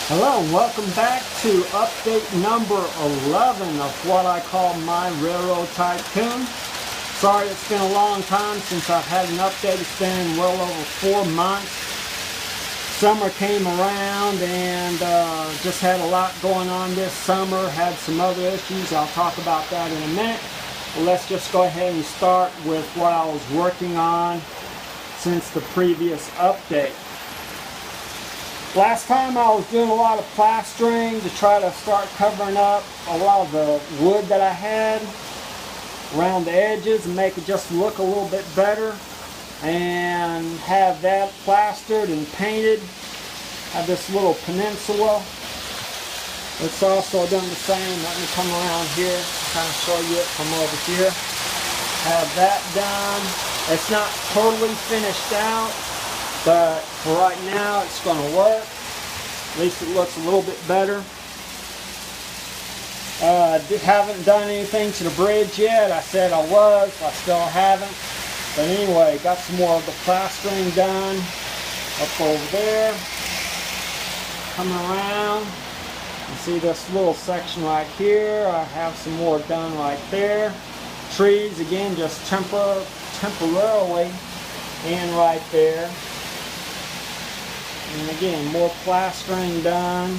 Hello and welcome back to update number 11 of what I call my railroad tycoon. Sorry it's been a long time since I've had an update. It's been well over 4 months. Summer came around and just had a lot going on this summer. Had some other issues. I'll talk about that in a minute. But let's just go ahead and start with what I was working on since the previous update. Last time I was doing a lot of plastering to try to start covering up a lot of the wood that I had around the edges and make it just look a little bit better, and have that plastered and painted. Have this little peninsula. It's also done the same. Let me come around here and kind of show you it from over here. Have that done. It's not totally finished out, but for right now it's going to work. At least it looks a little bit better. Haven't done anything to the bridge yet. I said I was. I still haven't. But anyway, got some more of the plastering done up over there. Coming around. You see this little section right here. I have some more done right there. Trees, again, just temporarily in right there. And again, more plastering done.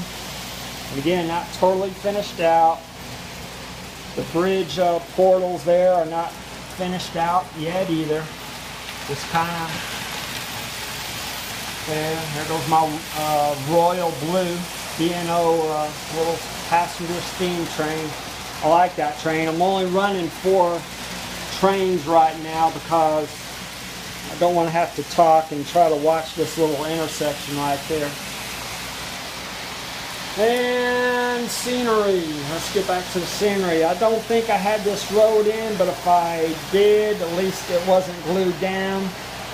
And again, not totally finished out. The bridge portals there are not finished out yet either. Just kind of there goes my royal blue B&O little passenger steam train. I like that train. I'm only running 4 trains right now because I don't want to have to talk and try to watch this little intersection right there. And scenery. Let's get back to the scenery. I don't think I had this road in, but if I did, at least it wasn't glued down.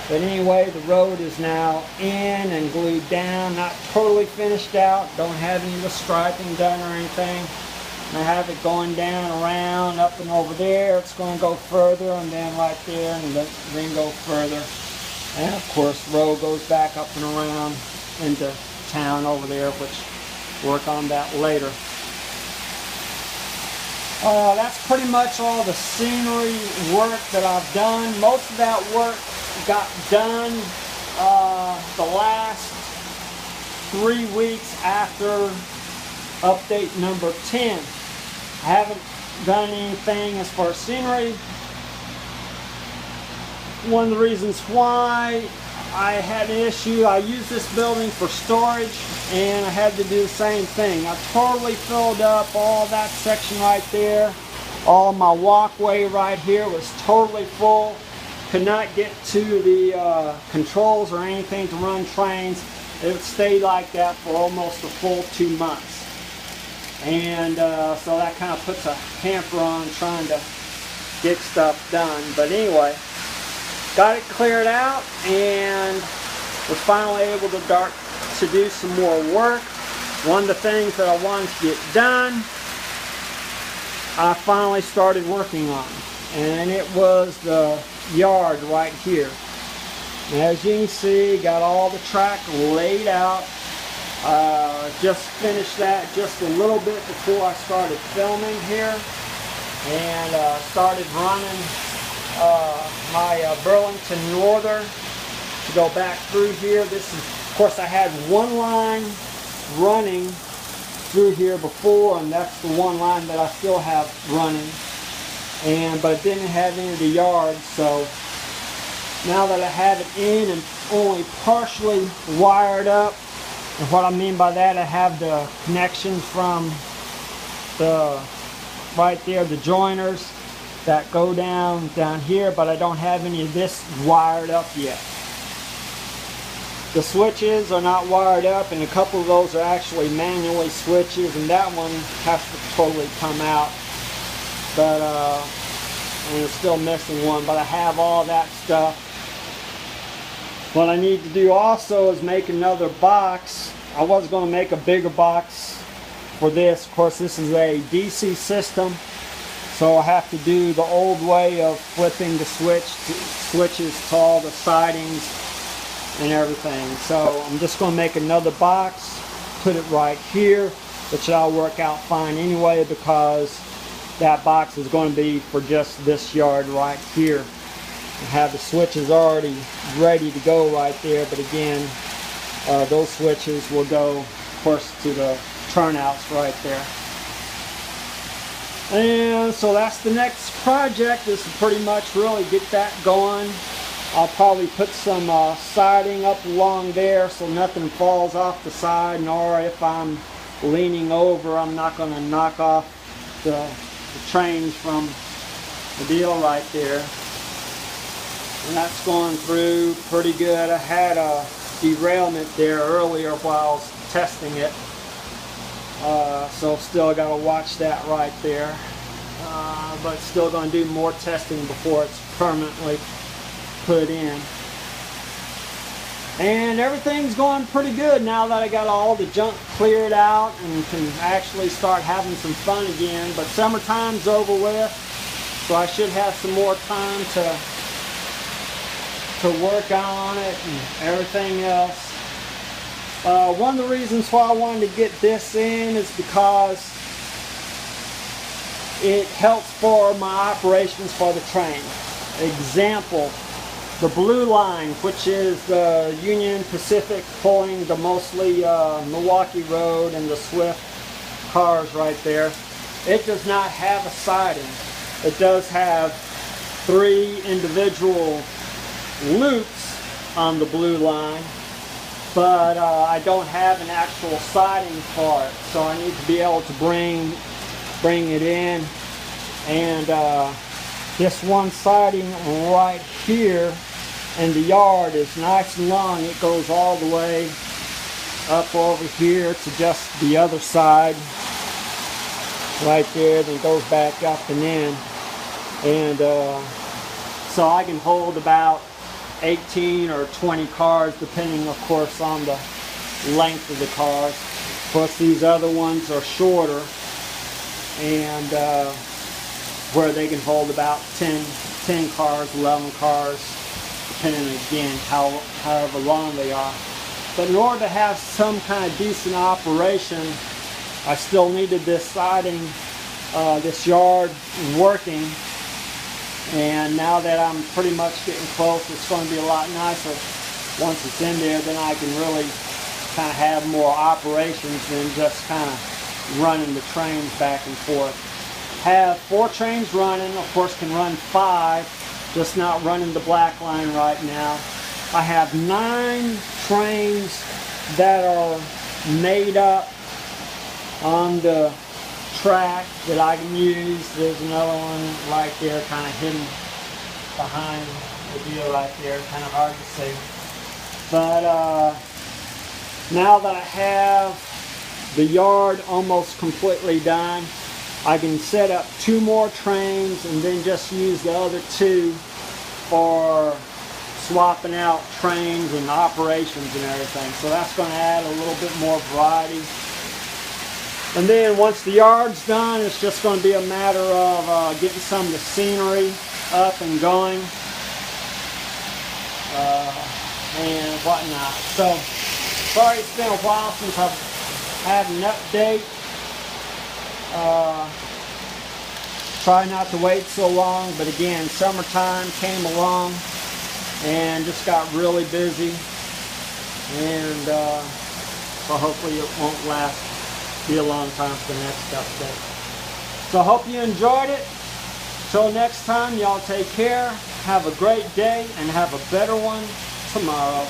But anyway, the road is now in and glued down. Not totally finished out. Don't have any of the striping done or anything. And I have it going down, around, up and over there. It's going to go further, and then right there, and then go further. And of course, the road goes back up and around into town over there, which work on that later. That's pretty much all the scenery work that I've done. Most of that work got done the last 3 weeks after update number 10. I haven't done anything as far as scenery. One of the reasons why I had an issue, I used this building for storage and I had to do the same thing. I totally filled up all that section right there. All my walkway right here was totally full. Could not get to the controls or anything to run trains. It stayed like that for almost a full 2 months. And so that kind of puts a hamper on trying to get stuff done. But anyway, got it cleared out and was finally able to do some more work. One of the things that I wanted to get done, I finally started working on. And it was the yard right here. And as you can see, got all the track laid out. Just finished that just a little bit before I started filming here, and started running my Burlington Northern to go back through here. This is, of course, I had one line running through here before, and that's the one line that I still have running, but it didn't have any of the yards. So now that I have it in and only partially wired up, and what I mean by that, I have the connections from the right there, the joiners that go down here, but I don't have any of this wired up yet. The switches are not wired up, and a couple of those are actually manually switches, and that one has to totally come out. But and it's still missing one, but I have all that stuff. What I need to do also is make another box. I was going to make a bigger box for this. Of course, this is a DC system, so I have to do the old way of flipping the switches to all the sidings and everything. So I'm just going to make another box put it right here, which I'll work out fine anyway because that box is going to be for just this yard right here. I have the switches already ready to go right there, but again, those switches will go, of course, to the turnouts right there. And so that's the next project, is to pretty much really get that going. I'll probably put some siding up along there so nothing falls off the side, nor if I'm leaning over, I'm not going to knock off the trains from the deal right there. And that's going through pretty good. I had a derailment there earlier while I was testing it. So still got to watch that right there. But still going to do more testing before it's permanently put in. And everything's going pretty good now that I got all the junk cleared out and can actually start having some fun again. But summertime's over with, so I should have some more time to work on it and everything else. One of the reasons why I wanted to get this in is because it helps for my operations for the train. Example, the blue line, which is the Union Pacific pulling the mostly Milwaukee Road and the Swift cars right there, it does not have a siding. It does have 3 individual loops on the blue line, but I don't have an actual siding for it, so I need to be able to bring it in. And this one siding right here in the yard is nice and long. It goes all the way up over here to just the other side right there, then goes back up and in. And so I can hold about 18 or 20 cars, depending of course on the length of the cars. Of course these other ones are shorter, and where they can hold about 10 cars, 11 cars, depending again however long they are. But in order to have some kind of decent operation, I still needed this siding, this yard working. And now that I'm pretty much getting close, it's going to be a lot nicer once it's in there. Then I can really kind of have more operations than just kind of running the trains back and forth. Have 4 trains running, of course can run 5, just not running the black line right now. I have 9 trains that are made up on the track that I can use. There's another one right there kind of hidden behind the deal right there, kind of hard to see. But now that I have the yard almost completely done, I can set up 2 more trains and then just use the other 2 for swapping out trains and operations and everything. So that's going to add a little bit more variety. And then once the yard's done, it's just going to be a matter of getting some of the scenery up and going and whatnot. So, sorry it's been a while since I've had an update. Try not to wait so long, but again, summertime came along and just got really busy, and so hopefully it won't be a long time for the next update. So I hope you enjoyed it. Till next time, y'all take care, have a great day, and have a better one tomorrow.